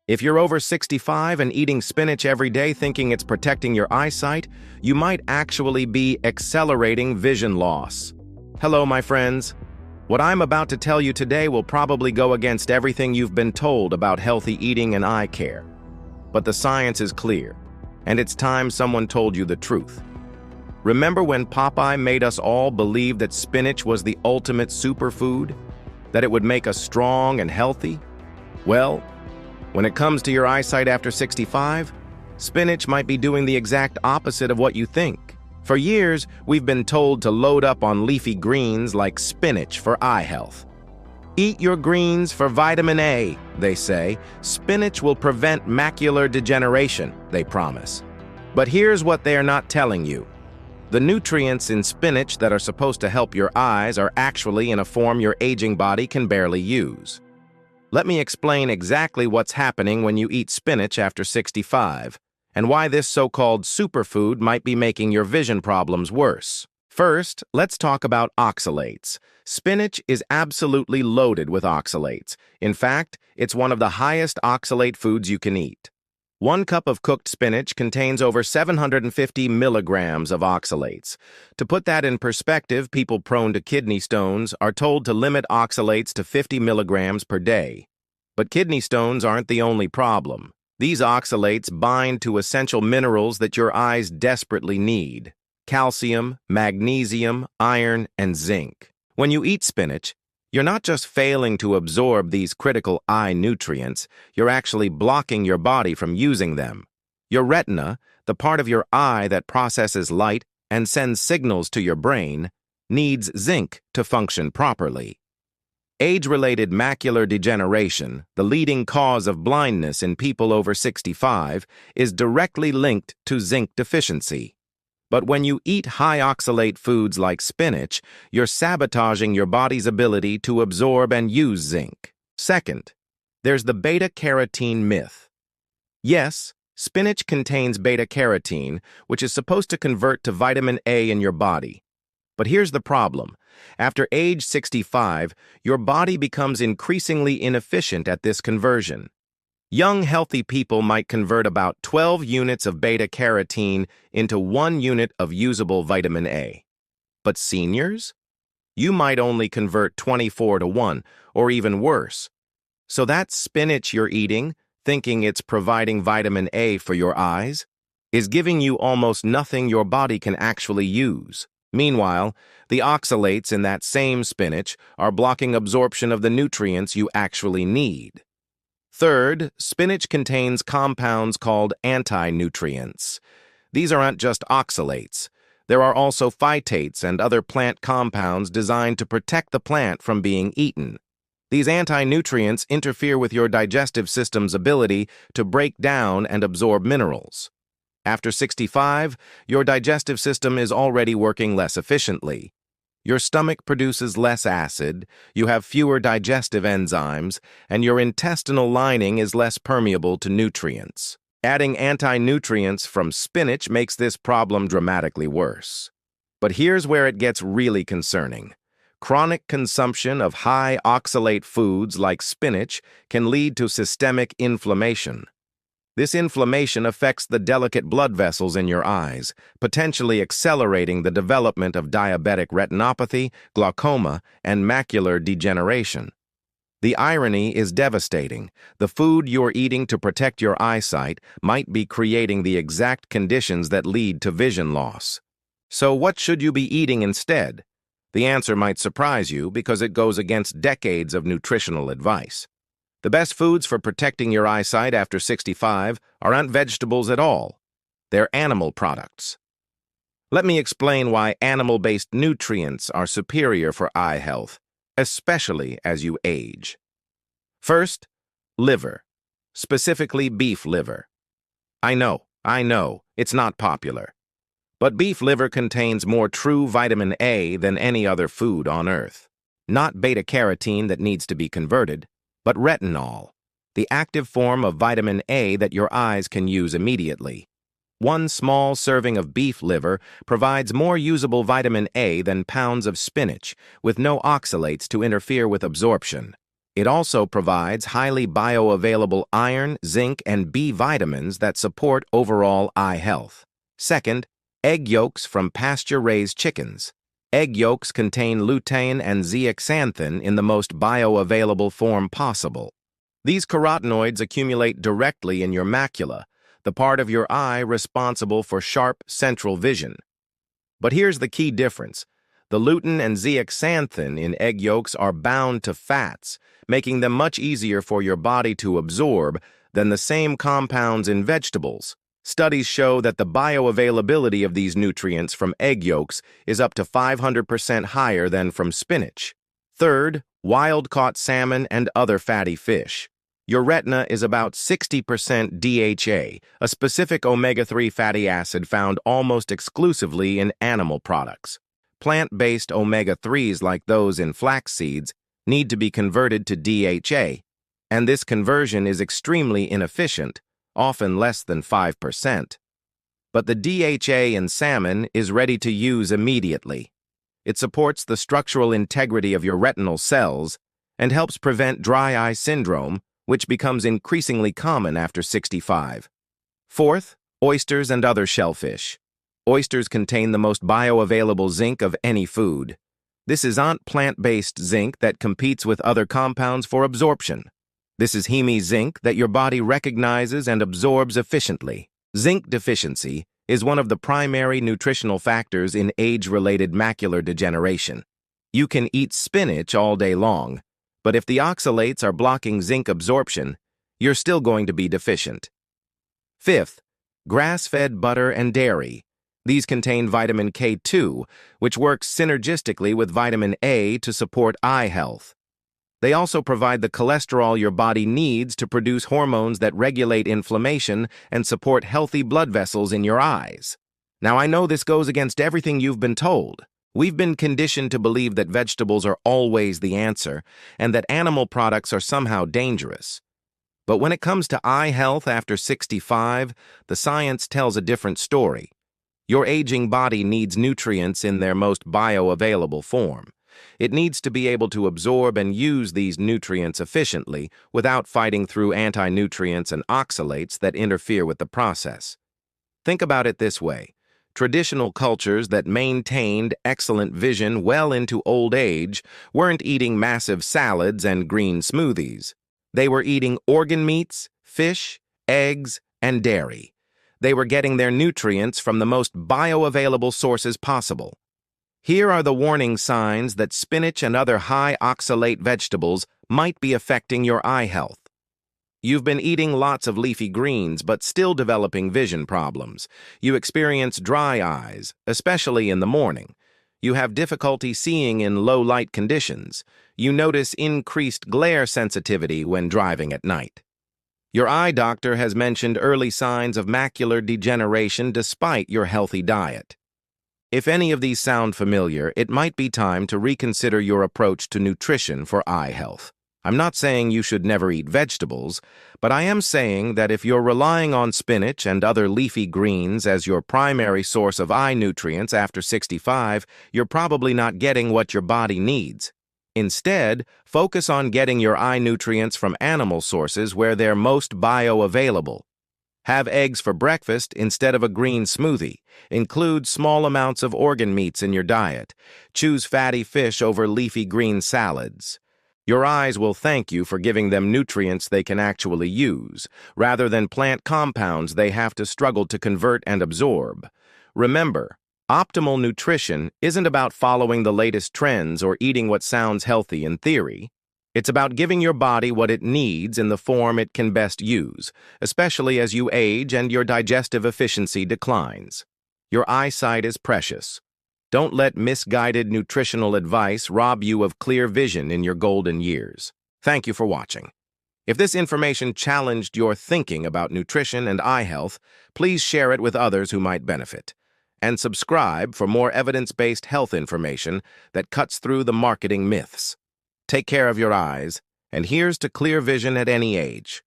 If you're over 65 and eating spinach every day thinking it's protecting your eyesight, you might actually be accelerating vision loss. Hello, my friends. What I'm about to tell you today will probably go against everything you've been told about healthy eating and eye care. But the science is clear, and it's time someone told you the truth. Remember when Popeye made us all believe that spinach was the ultimate superfood? That it would make us strong and healthy? Well, when it comes to your eyesight after 65, spinach might be doing the exact opposite of what you think. For years, we've been told to load up on leafy greens like spinach for eye health. Eat your greens for vitamin A, they say. Spinach will prevent macular degeneration, they promise. But here's what they are not telling you. The nutrients in spinach that are supposed to help your eyes are actually in a form your aging body can barely use. Let me explain exactly what's happening when you eat spinach after 65, and why this so-called superfood might be making your vision problems worse. First, let's talk about oxalates. Spinach is absolutely loaded with oxalates. In fact, it's one of the highest oxalate foods you can eat. 1 cup of cooked spinach contains over 750 milligrams of oxalates. To put that in perspective, people prone to kidney stones are told to limit oxalates to 50 milligrams per day. But kidney stones aren't the only problem. These oxalates bind to essential minerals that your eyes desperately need: calcium, magnesium, iron, and zinc. When you eat spinach, you're not just failing to absorb these critical eye nutrients, you're actually blocking your body from using them. Your retina, the part of your eye that processes light and sends signals to your brain, needs zinc to function properly. Age-related macular degeneration, the leading cause of blindness in people over 65, is directly linked to zinc deficiency. But when you eat high oxalate foods like spinach, you're sabotaging your body's ability to absorb and use zinc. Second, there's the beta-carotene myth. Yes, spinach contains beta-carotene, which is supposed to convert to vitamin A in your body. But here's the problem. After age 65, your body becomes increasingly inefficient at this conversion. Young, healthy people might convert about 12 units of beta-carotene into 1 unit of usable vitamin A. But seniors? You might only convert 24 to 1, or even worse. So that spinach you're eating, thinking it's providing vitamin A for your eyes, is giving you almost nothing your body can actually use. Meanwhile, the oxalates in that same spinach are blocking absorption of the nutrients you actually need. Third, spinach contains compounds called antinutrients. These aren't just oxalates. There are also phytates and other plant compounds designed to protect the plant from being eaten. These antinutrients interfere with your digestive system's ability to break down and absorb minerals. After 65, your digestive system is already working less efficiently. Your stomach produces less acid, you have fewer digestive enzymes, and your intestinal lining is less permeable to nutrients. Adding anti-nutrients from spinach makes this problem dramatically worse. But here's where it gets really concerning. Chronic consumption of high oxalate foods like spinach can lead to systemic inflammation. This inflammation affects the delicate blood vessels in your eyes, potentially accelerating the development of diabetic retinopathy, glaucoma, and macular degeneration. The irony is devastating. The food you're eating to protect your eyesight might be creating the exact conditions that lead to vision loss. So what should you be eating instead? The answer might surprise you because it goes against decades of nutritional advice. The best foods for protecting your eyesight after 65 aren't vegetables at all. They're animal products. Let me explain why animal-based nutrients are superior for eye health, especially as you age. First, liver, specifically beef liver. I know, it's not popular. But beef liver contains more true vitamin A than any other food on Earth. Not beta-carotene that needs to be converted, but retinol, the active form of vitamin A that your eyes can use immediately. 1 small serving of beef liver provides more usable vitamin A than pounds of spinach, with no oxalates to interfere with absorption. It also provides highly bioavailable iron, zinc, and B vitamins that support overall eye health. Second, egg yolks from pasture-raised chickens. Egg yolks contain lutein and zeaxanthin in the most bioavailable form possible. These carotenoids accumulate directly in your macula, the part of your eye responsible for sharp central vision. But here's the key difference. The lutein and zeaxanthin in egg yolks are bound to fats, making them much easier for your body to absorb than the same compounds in vegetables. Studies show that the bioavailability of these nutrients from egg yolks is up to 500% higher than from spinach. Third, wild-caught salmon and other fatty fish. Your retina is about 60% DHA, a specific omega-3 fatty acid found almost exclusively in animal products. Plant-based omega-3s like those in flax seeds need to be converted to DHA, and this conversion is extremely inefficient, often less than 5%. But the DHA in salmon is ready to use immediately. It supports the structural integrity of your retinal cells and helps prevent dry eye syndrome, which becomes increasingly common after 65. Fourth, oysters and other shellfish. Oysters contain the most bioavailable zinc of any food. This is plant-based zinc that competes with other compounds for absorption. This is heme zinc that your body recognizes and absorbs efficiently. Zinc deficiency is one of the primary nutritional factors in age-related macular degeneration. You can eat spinach all day long, but if the oxalates are blocking zinc absorption, you're still going to be deficient. Fifth, grass-fed butter and dairy. These contain vitamin K2, which works synergistically with vitamin A to support eye health. They also provide the cholesterol your body needs to produce hormones that regulate inflammation and support healthy blood vessels in your eyes. Now, I know this goes against everything you've been told. We've been conditioned to believe that vegetables are always the answer and that animal products are somehow dangerous. But when it comes to eye health after 65, the science tells a different story. Your aging body needs nutrients in their most bioavailable form. It needs to be able to absorb and use these nutrients efficiently without fighting through antinutrients and oxalates that interfere with the process. Think about it this way. Traditional cultures that maintained excellent vision well into old age weren't eating massive salads and green smoothies. They were eating organ meats, fish, eggs, and dairy. They were getting their nutrients from the most bioavailable sources possible. Here are the warning signs that spinach and other high oxalate vegetables might be affecting your eye health. You've been eating lots of leafy greens but still developing vision problems. You experience dry eyes, especially in the morning. You have difficulty seeing in low light conditions. You notice increased glare sensitivity when driving at night. Your eye doctor has mentioned early signs of macular degeneration despite your healthy diet. If any of these sound familiar, it might be time to reconsider your approach to nutrition for eye health. I'm not saying you should never eat vegetables, but I am saying that if you're relying on spinach and other leafy greens as your primary source of eye nutrients after 65, you're probably not getting what your body needs. Instead, focus on getting your eye nutrients from animal sources where they're most bioavailable. Have eggs for breakfast instead of a green smoothie. Include small amounts of organ meats in your diet. Choose fatty fish over leafy green salads. Your eyes will thank you for giving them nutrients they can actually use, rather than plant compounds they have to struggle to convert and absorb. Remember, optimal nutrition isn't about following the latest trends or eating what sounds healthy in theory. It's about giving your body what it needs in the form it can best use, especially as you age and your digestive efficiency declines. Your eyesight is precious. Don't let misguided nutritional advice rob you of clear vision in your golden years. Thank you for watching. If this information challenged your thinking about nutrition and eye health, please share it with others who might benefit. And subscribe for more evidence-based health information that cuts through the marketing myths. Take care of your eyes, and here's to clear vision at any age.